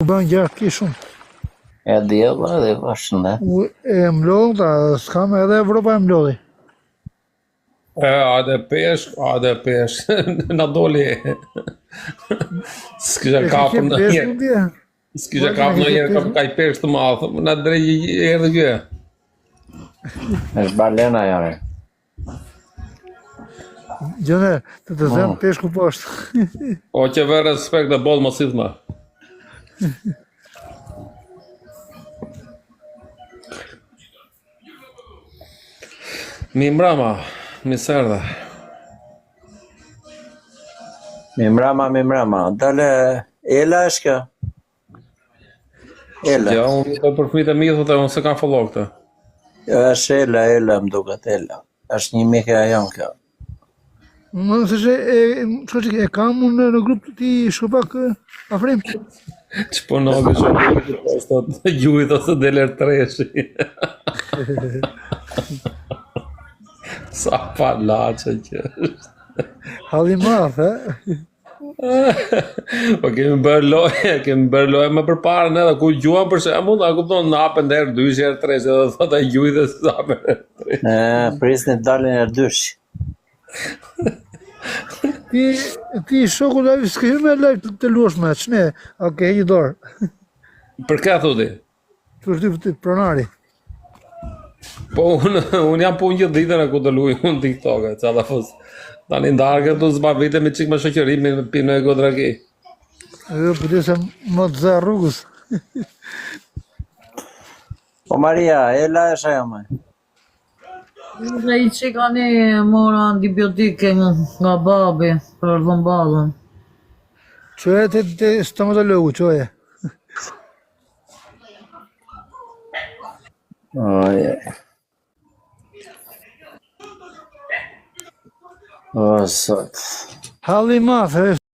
U bën gjatë ki shumë. E djeva edhe vashëndet. E mlodh, s'kam edhe Evropa e mlodhi. Ade pesh, na doli. S'kisha kapur në njerë. S'kisha kapur në njerë ka i pesh të madhë. Na drejë erdhe gjë. Është balena jare. Gjëne, të them peshku poshtë. O që vë respekt dhe bolë mos idhma. Mi mbrama, mi sërda. Mi mbrama. Dale, Ela është kjo? Ela. Ja, unë të për fëmijët e mi, thote, unë se kam follo këtë. Jo, është Ela më duket Ela. Është një mike a janë kjo. Më thëshe, e kam unë në grup të ti shkopak afrim. Që po nëgë shumë, gjujt ose deler treshi. Sa palace që është. Halli math, Po kemi bërë loje më përpara edhe ku gjuan për shembull, a kupton në hapën der 2 herë 3 edhe thotë gjuaj dhe sa më. Prisni të dalin herë 2. Ti shoku live s'ke hyrë me live të luash me ç'ne? Okej, një dorë. Për ka thotë? Për ty pronari. Po unë jam punë gjithë ditën ku të luaj unë TikTok, çfarë fos. Tani ndarë këtu s'ma vite me çik me shoqëri me pinë e godraki. Jo, po se më të za rrugës. Po Maria, Ela është ajo më. Dhe i që kanë mora antibiotike nga babi për dhëmballën. Çoje te stomatologu, çoje. Oje. O, sot. Halli math,